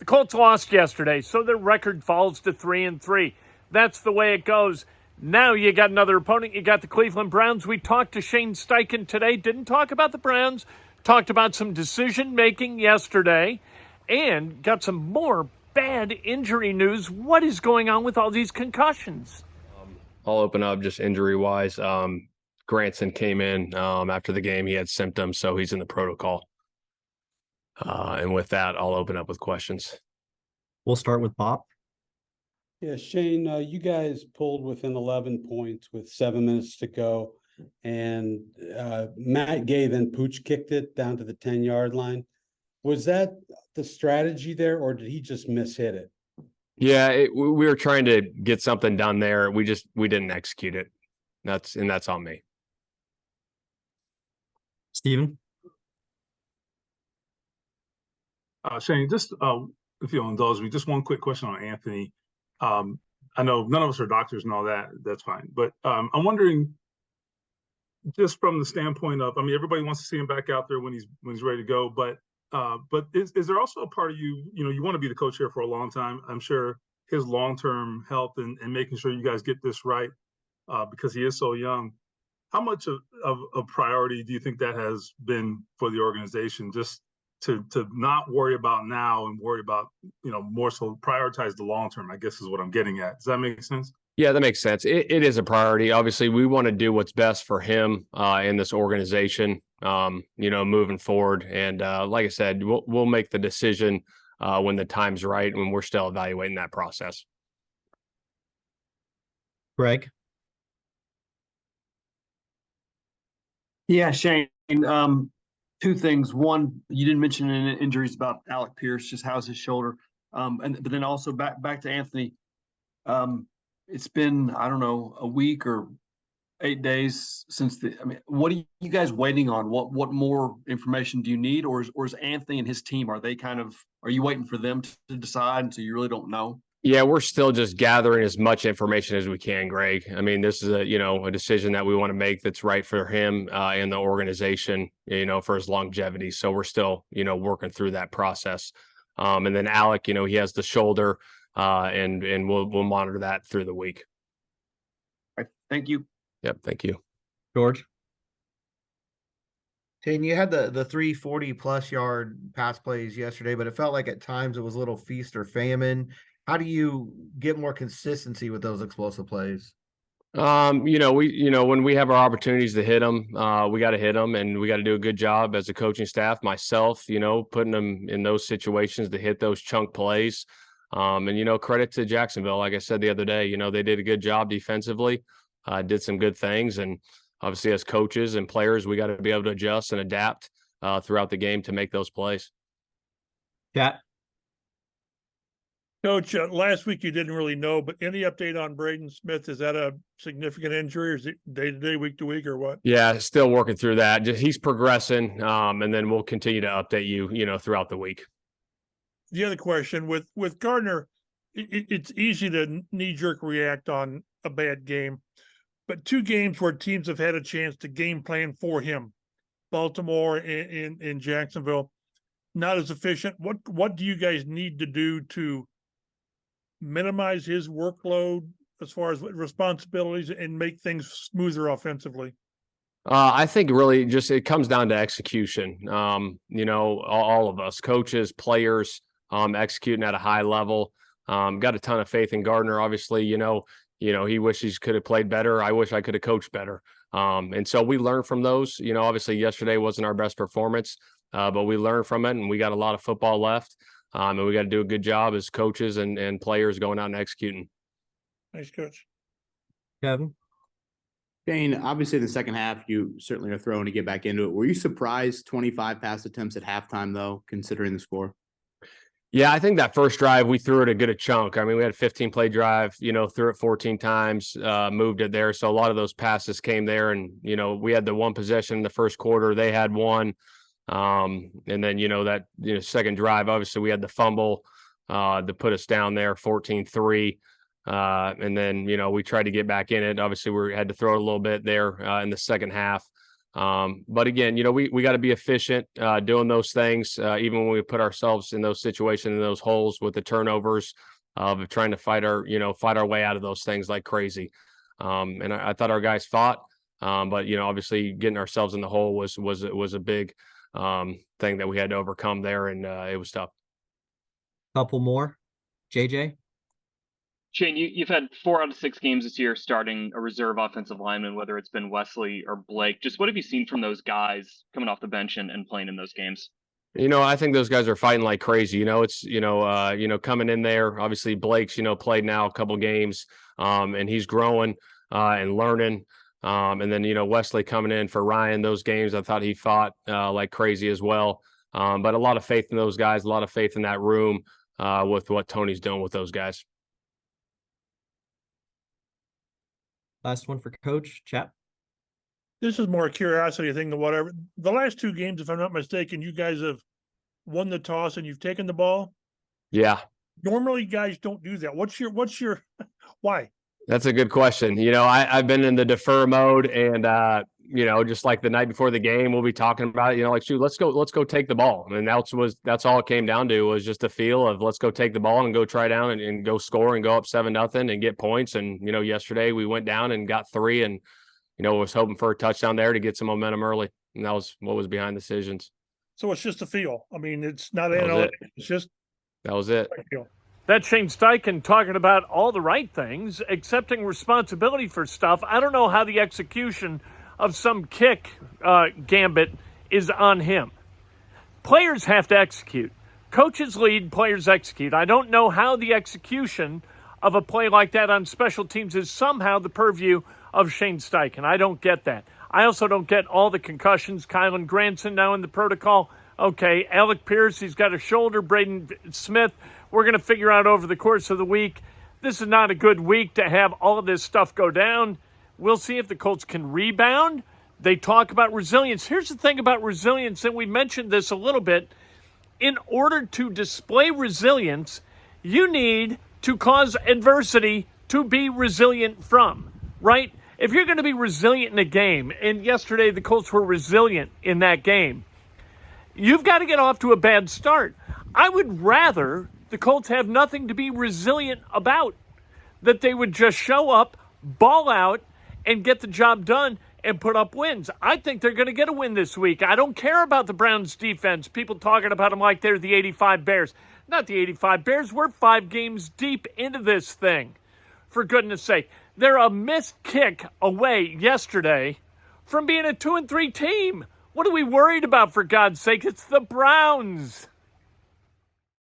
The Colts lost yesterday, so their record falls to 3-3. That's the way it goes. Now you got another opponent. You got the Cleveland Browns. We talked to Shane Steichen today. Didn't talk about the Browns. Talked about some decision-making yesterday. And got some more bad injury news. What is going on with all these concussions? I'll open up just injury-wise. Granson came in after the game. He had symptoms, so he's in the protocol. And with that, I'll open up with questions. We'll start with Bob. Yeah, Shane, you guys pulled within 11 points with 7 minutes to go. And Matt Gay then pooch kicked it down to the 10-yard line. Was that the strategy there, or did he just mishit it? Yeah, we were trying to get something done there. We didn't execute it. That's on me. Steven? Shane, just if you'll indulge me, just one quick question on Anthony. I know none of us are doctors and all that. That's fine. But I'm wondering, just from the standpoint of, I mean, everybody wants to see him back out there when he's ready to go. But is there also a part of you, you want to be the coach here for a long time. I'm sure his long-term health and making sure you guys get this right because he is so young. How much of a priority do you think that has been for the organization, just to not worry about now and worry about, more so prioritize the long term, I guess is what I'm getting at. Does that make sense? Yeah, that makes sense. It is a priority. Obviously, we want to do what's best for him in this organization, moving forward. And like I said, we'll make the decision when the time's right, when we're still evaluating that process. Greg? Yeah, Shane. Two things. One, you didn't mention any injuries about Alec Pierce. Just how's his shoulder? But then also back to Anthony. It's been, I don't know, a week or 8 days since what are you guys waiting on? What more information do you need, or is Anthony and his team, are you waiting for them to decide, and so you really don't know? Yeah, we're still just gathering as much information as we can, Greg. I mean, this is a decision that we want to make that's right for him and the organization, for his longevity. So we're still, working through that process. And then Alec, he has the shoulder, and we'll monitor that through the week. All right. Thank you. Yep. Thank you. George? Shane, you had the 340-plus yard pass plays yesterday, but it felt like at times it was a little feast or famine. How do you get more consistency with those explosive plays? When we have our opportunities to hit them, we got to hit them, and we got to do a good job as a coaching staff, myself, putting them in those situations to hit those chunk plays. And credit to Jacksonville. Like I said the other day, they did a good job defensively, did some good things. And obviously as coaches and players, we got to be able to adjust and adapt throughout the game to make those plays. Cat? Coach, last week you didn't really know, but any update on Braden Smith? Is that a significant injury, or is it day-to-day, week-to-week, or what? Yeah, still working through that. He's progressing, and then we'll continue to update you, throughout the week. The other question, with Gardner, it's easy to knee-jerk react on a bad game, but 2 games where teams have had a chance to game plan for him, Baltimore and in Jacksonville, not as efficient. What do you guys need to do to minimize his workload as far as responsibilities and make things smoother offensively? I think really just it comes down to execution. All of us, coaches, players, executing at a high level. Got a ton of faith in Gardner. Obviously, he wishes he could have played better. I wish I could have coached better. And so we learned from those. Obviously yesterday wasn't our best performance, but we learned from it, and we got a lot of football left. And we got to do a good job as coaches and players going out and executing. Nice, Coach. Kevin? Shane, obviously in the second half, you certainly are throwing to get back into it. Were you surprised 25 pass attempts at halftime, though, considering the score? Yeah, I think that first drive, we threw it a good chunk. I mean, we had a 15-play drive, threw it 14 times, moved it there. So a lot of those passes came there, and, we had the one possession in the first quarter. They had one. And then, that second drive, obviously we had the fumble to put us down there 14-3. And then, we tried to get back in it. Obviously we had to throw it a little bit there in the second half. But again, we got to be efficient doing those things, even when we put ourselves in those situations, in those holes with the turnovers of trying to fight our way out of those things like crazy. And I thought our guys fought, but obviously getting ourselves in the hole was a big thing that we had to overcome there, and it was tough. Couple more. JJ? Shane, you've had 4 out of 6 games this year starting a reserve offensive lineman, whether it's been Wesley or Blake. Just what have you seen from those guys coming off the bench and playing in those games? I think those guys are fighting like crazy. It's coming in there. Obviously, Blake's played now a couple games, and he's growing and learning. And then Wesley coming in for Ryan. Those games, I thought he fought like crazy as well. But a lot of faith in those guys. A lot of faith in that room with what Tony's doing with those guys. Last one for Coach. Chap? This is more a curiosity thing than whatever. The last 2 games, if I'm not mistaken, you guys have won the toss and you've taken the ball. Yeah. Normally, guys don't do that. What's your why? That's a good question. I've been in the defer mode, and just like the night before the game, we'll be talking about it. Like, shoot, let's go take the ball. And that's all it came down to, was just a feel of let's go take the ball and go try down and go score and go up 7-0 and get points. And yesterday we went down and got 3, and was hoping for a touchdown there to get some momentum early, and that was what was behind the decisions. So it's just a feel. I mean, it's not analytics. It's just that was it. That's Shane Steichen talking about all the right things, accepting responsibility for stuff. I don't know how the execution of some kick gambit is on him. Players have to execute. Coaches lead, players execute. I don't know how the execution of a play like that on special teams is somehow the purview of Shane Steichen. I don't get that. I also don't get all the concussions. Kylan Granson now in the protocol. Okay, Alec Pierce, he's got a shoulder. Braden Smith, we're going to figure out over the course of the week. This is not a good week to have all of this stuff go down. We'll see if the Colts can rebound. They talk about resilience. Here's the thing about resilience, and we mentioned this a little bit. In order to display resilience, you need to cause adversity to be resilient from, right? If you're going to be resilient in a game, and yesterday the Colts were resilient in that game, you've got to get off to a bad start. I would rather the Colts have nothing to be resilient about, that they would just show up, ball out, and get the job done and put up wins. I think they're going to get a win this week. I don't care about the Browns' defense. People talking about them like they're the 85 Bears. Not the 85 Bears. We're 5 games deep into this thing. For goodness sake. They're a missed kick away yesterday from being a 2-3 team. What are we worried about, for God's sake? It's the Browns.